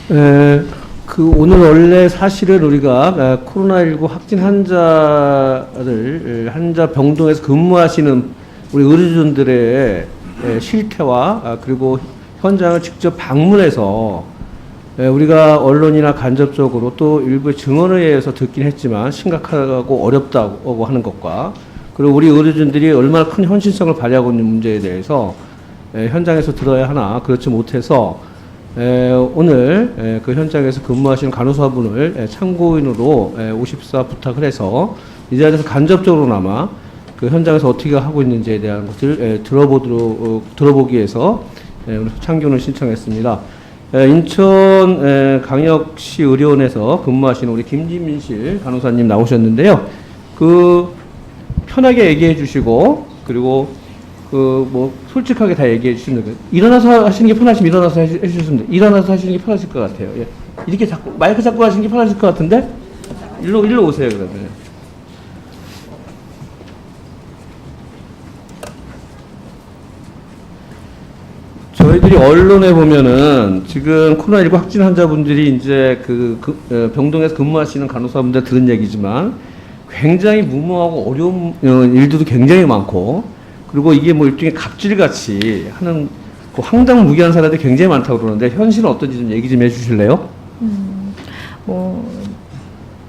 에, 오늘 원래 사실은 우리가 코로나19 확진 환자 병동에서 근무하시는 우리 의료진들의 실태와 그리고 현장을 직접 방문해서 우리가 언론이나 간접적으로 또 일부의 증언에 의해서 듣긴 했지만 심각하고 어렵다고 하는 것과 그리고 우리 의료진들이 얼마나 큰 헌신성을 발휘하고 있는 문제에 대해서 현장에서 들어야 하나 그렇지 못해서 오늘 그 현장에서 근무하시는 간호사분을 참고인으로 오십사 부탁을 해서 이 자리에서 간접적으로나마 그 현장에서 어떻게 하고 있는지에 대한 것을 들어보기 위해서 오늘 참견을 신청했습니다. 인천 강역시 의료원에서 근무하시는 우리 김진민실 간호사님 나오셨는데요. 편하게 얘기해 주시고 그리고 솔직하게 다 얘기해 주시는 거예요. 일어나서 하시는 게 편하시면 일어나서 해주셨으면 돼요. 일어나서 하시는 게 편하실 것 같아요. 예. 이렇게 마이크 잡고 하시는 게 편하실 것 같은데? 일로 오세요, 그러면. 저희들이 언론에 보면은 지금 코로나19 확진 환자분들이 이제 병동에서 근무하시는 간호사분들 들은 얘기지만 굉장히 무모하고 어려운 일들도 굉장히 많고 그리고 이게 일종의 갑질같이 하는 황당무계한 사례들이 굉장히 많다고 그러는데 현실은 어떤지 좀 얘기 좀 해주실래요?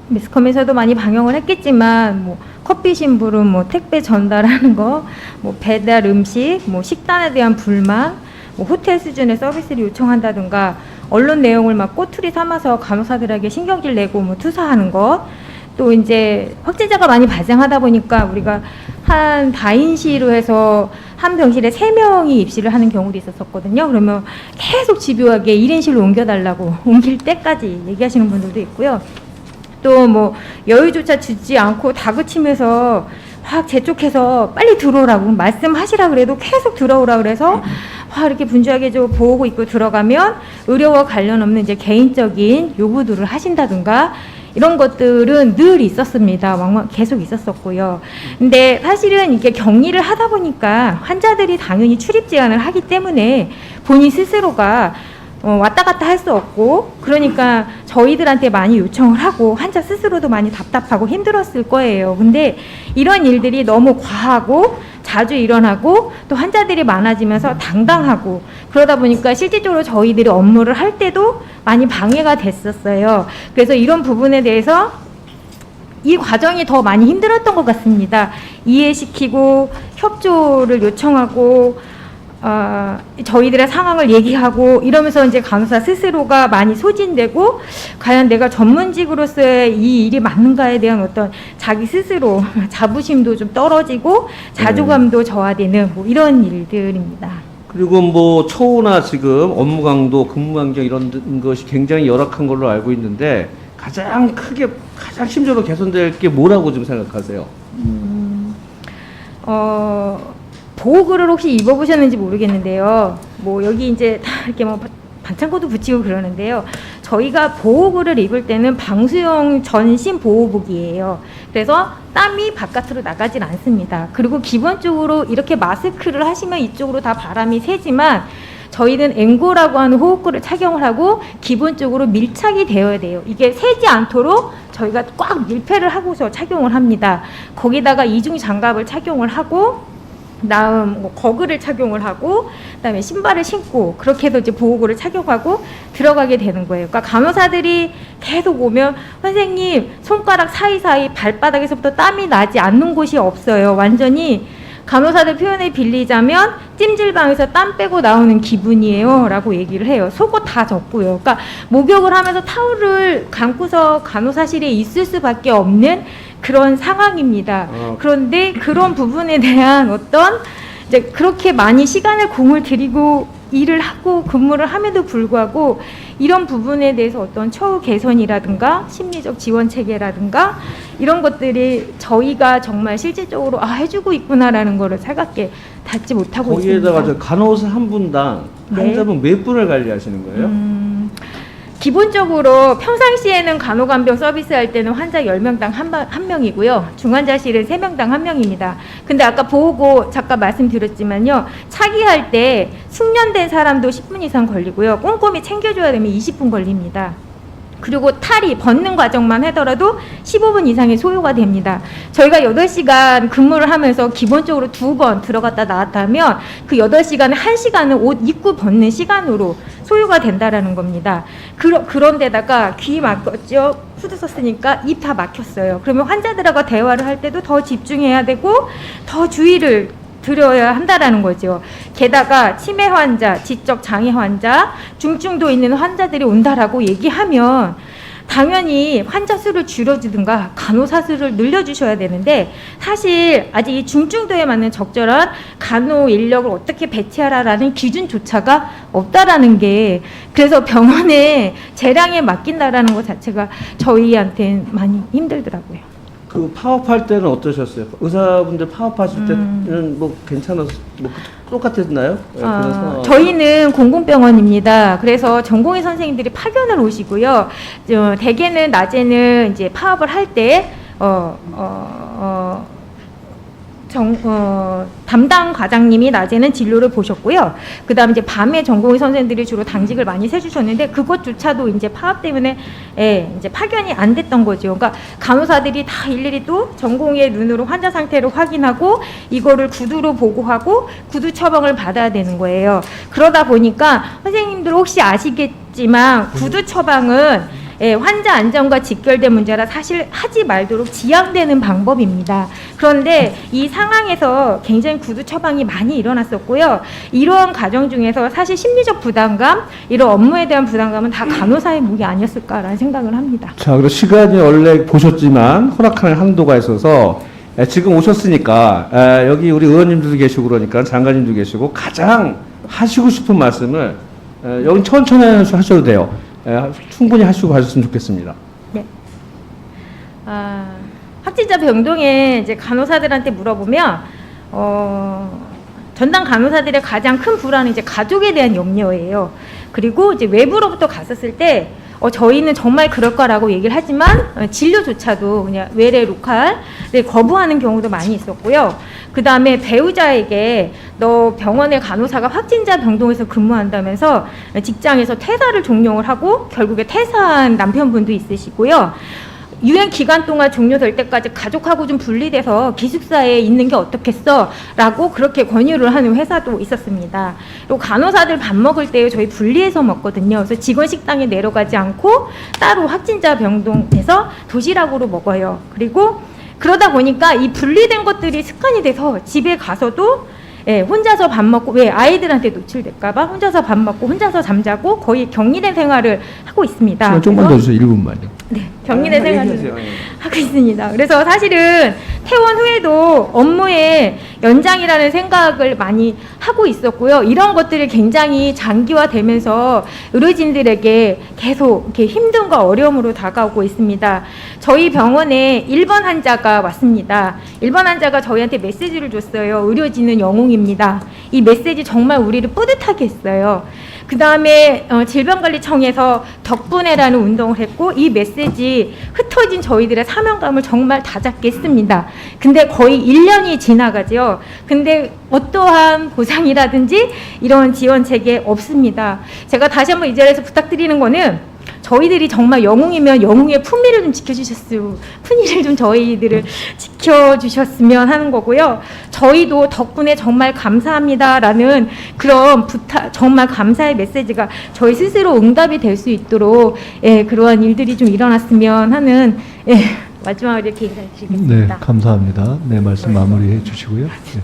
매스컴에서도 많이 방영을 했겠지만 커피 심부름, 택배 전달하는 거, 배달 음식, 식단에 대한 불만, 호텔 수준의 서비스를 요청한다든가 언론 내용을 막 꼬투리 삼아서 간호사들에게 신경질 내고 투사하는 것. 또 이제 확진자가 많이 발생하다 보니까 우리가 한 다인시로 해서 한 병실에 3명이 입실을 하는 경우도 있었거든요. 그러면 계속 집요하게 1인실로 옮겨달라고 옮길 때까지 얘기하시는 분들도 있고요. 또 여유조차 주지 않고 다그치면서 확 재촉해서 빨리 들어오라고 말씀하시라 그래도 계속 들어오라 그래서 이렇게 분주하게 보고 있고 들어가면 의료와 관련 없는 이제 개인적인 요구들을 하신다든가 이런 것들은 늘 있었습니다. 계속 있었었고요. 근데 사실은 이게 격리를 하다 보니까 환자들이 당연히 출입 제한을 하기 때문에 본인 스스로가 왔다 갔다 할 수 없고 그러니까 저희들한테 많이 요청을 하고 환자 스스로도 많이 답답하고 힘들었을 거예요. 근데 이런 일들이 너무 과하고 자주 일어나고 또 환자들이 많아지면서 당당하고 그러다 보니까 실질적으로 저희들이 업무를 할 때도 많이 방해가 됐었어요. 그래서 이런 부분에 대해서 이 과정이 더 많이 힘들었던 것 같습니다. 이해시키고 협조를 요청하고 저희들의 상황을 얘기하고 이러면서 이제 간호사 스스로가 많이 소진되고 과연 내가 전문직으로서의 이 일이 맞는가에 대한 어떤 자기 스스로 자부심도 좀 떨어지고 자존감도 저하되는 이런 일들입니다. 그리고 처우나 지금 업무 강도, 근무 환경 이런 것이 굉장히 열악한 걸로 알고 있는데 가장 심적으로 개선될 게 뭐라고 좀 생각하세요? 보호구를 혹시 입어보셨는지 모르겠는데요. 여기 이제 다 이렇게 반창고도 붙이고 그러는데요. 저희가 보호구를 입을 때는 방수용 전신 보호복이에요. 그래서 땀이 바깥으로 나가질 않습니다. 그리고 기본적으로 이렇게 마스크를 하시면 이쪽으로 다 바람이 새지만 저희는 앵고라고 하는 호흡구를 착용을 하고 기본적으로 밀착이 되어야 돼요. 이게 새지 않도록 저희가 꽉 밀폐를 하고서 착용을 합니다. 거기다가 이중 장갑을 착용을 하고 다음 거글을 착용을 하고 그다음에 신발을 신고 그렇게 해서 이제 보호구를 착용하고 들어가게 되는 거예요. 그러니까 간호사들이 계속 오면 선생님 손가락 사이사이 발바닥에서부터 땀이 나지 않는 곳이 없어요. 완전히 간호사들 표현을 빌리자면 찜질방에서 땀 빼고 나오는 기분이에요 라고 얘기를 해요. 속옷 다 젖고요. 그러니까 목욕을 하면서 타올을 감고서 간호사실에 있을 수밖에 없는 그런 상황입니다. 그런데 그런 부분에 대한 어떤 이제 그렇게 많이 시간을 공을 들이고 일을 하고 근무를 함에도 불구하고 이런 부분에 대해서 어떤 처우 개선이라든가 심리적 지원 체계라든가 이런 것들이 저희가 정말 실질적으로 해주고 있구나라는 거를 살갑게 닿지 못하고 거기에다가 있습니다. 간호사 한 분당 환자분 몇 분을 관리하시는 거예요? 기본적으로 평상시에는 간호간병 서비스할 때는 환자 10명당 한 명이고요. 중환자실은 3명당 1명입니다. 근데 아까 보호구 잠깐 말씀드렸지만요. 차 타기할 때 숙련된 사람도 10분 이상 걸리고요. 꼼꼼히 챙겨줘야 되면 20분 걸립니다. 그리고 탈이 벗는 과정만 하더라도 15분 이상의 소요가 됩니다. 저희가 8시간 근무를 하면서 기본적으로 2번 들어갔다 나왔다 하면 그 8시간에 1시간은 옷 입고 벗는 시간으로 소요가 된다라는 겁니다. 그런데다가 귀 막혔죠. 후드 썼으니까 입 다 막혔어요. 그러면 환자들하고 대화를 할 때도 더 집중해야 되고 더 주의를 드려야 한다라는 거죠. 게다가 치매 환자, 지적 장애 환자, 중증도 있는 환자들이 온다라고 얘기하면 당연히 환자 수를 줄여주든가 간호사 수를 늘려주셔야 되는데 사실 아직 이 중증도에 맞는 적절한 간호 인력을 어떻게 배치하라라는 기준조차가 없다라는 게 그래서 병원에 재량에 맡긴다라는 것 자체가 저희한테는 많이 힘들더라고요. 그 파업할 때는 어떠셨어요? 의사분들 파업하실 때는 뭐 괜찮았, 뭐 똑같았나요? 네, 그런 상황. 저희는 공공병원입니다. 그래서 전공의 선생님들이 파견을 오시고요. 대개는 낮에는 이제 파업을 할 때 담당 과장님이 낮에는 진료를 보셨고요. 그 다음 이제 밤에 전공의 선생님들이 주로 당직을 많이 세주셨는데 그것조차도 이제 파업 때문에 이제 파견이 안 됐던 거죠. 그러니까 간호사들이 다 일일이 또 전공의 눈으로 환자 상태를 확인하고 이거를 구두로 보고하고 구두 처방을 받아야 되는 거예요. 그러다 보니까 선생님들 혹시 아시겠지만 구두 처방은 환자 안전과 직결된 문제라 사실 하지 말도록 지양되는 방법입니다. 그런데 이 상황에서 굉장히 구두 처방이 많이 일어났었고요. 이러한 과정 중에서 사실 심리적 부담감, 이런 업무에 대한 부담감은 다 간호사의 몫이 아니었을까라는 생각을 합니다. 자, 그리고 시간이 원래 보셨지만 허락하는 한도가 있어서 지금 오셨으니까 여기 우리 의원님들도 계시고 그러니까 장관님도 계시고 가장 하시고 싶은 말씀을 여기 천천히 하셔도 돼요. 충분히 하시고 가셨으면 좋겠습니다. 네. 확진자 병동에 이제 간호사들한테 물어보면 전담 간호사들의 가장 큰 불안은 이제 가족에 대한 염려예요. 그리고 이제 외부로부터 갔었을 때 저희는 정말 그럴 거라고 얘기를 하지만 진료조차도 그냥 외래 로컬을 거부하는 경우도 많이 있었고요. 그 다음에 배우자에게 너 병원의 간호사가 확진자 병동에서 근무한다면서 직장에서 퇴사를 종용을 하고 결국에 퇴사한 남편분도 있으시고요. 유행 기간 동안 종료될 때까지 가족하고 좀 분리돼서 기숙사에 있는 게 어떻겠어? 라고 그렇게 권유를 하는 회사도 있었습니다. 그리고 간호사들 밥 먹을 때 저희 분리해서 먹거든요. 그래서 직원 식당에 내려가지 않고 따로 확진자 병동에서 도시락으로 먹어요. 그리고 그러다 보니까 이 분리된 것들이 습관이 돼서 집에 가서도 혼자서 밥 먹고 왜 아이들한테 노출될까봐 혼자서 밥 먹고 혼자서 잠자고 거의 격리된 생활을 하고 있습니다. 시간 좀만 더 주세요. 1분만요. 네, 격리된 생활을 하고 있습니다. 그래서 사실은 퇴원 후에도 업무의 연장이라는 생각을 많이 하고 있었고요. 이런 것들이 굉장히 장기화되면서 의료진들에게 계속 이렇게 힘듦과 어려움으로 다가오고 있습니다. 저희 병원에 1번 환자가 왔습니다. 1번 환자가 저희한테 메시지를 줬어요. 의료진은 영웅입니다. 이 메시지 정말 우리를 뿌듯하게 했어요. 그 다음에 질병관리청에서 덕분에라는 운동을 했고 이 메시지 흩어진 저희들의 사명감을 정말 다잡게 했습니다. 근데 거의 1년이 지나가죠. 근데 어떠한 보상이라든지 이런 지원 체계 없습니다. 제가 다시 한번 이 자리에서 부탁드리는 거는 저희들이 정말 영웅이면 영웅의 품위를 좀 품위를 좀 저희들을 지켜주셨으면 하는 거고요. 저희도 덕분에 정말 감사합니다라는 그런 부탁, 정말 감사의 메시지가 저희 스스로 응답이 될 수 있도록 그러한 일들이 좀 일어났으면 하는 마지막으로 이렇게 인사드리겠습니다. 네, 감사합니다. 네, 말씀 마무리해 주시고요. 네.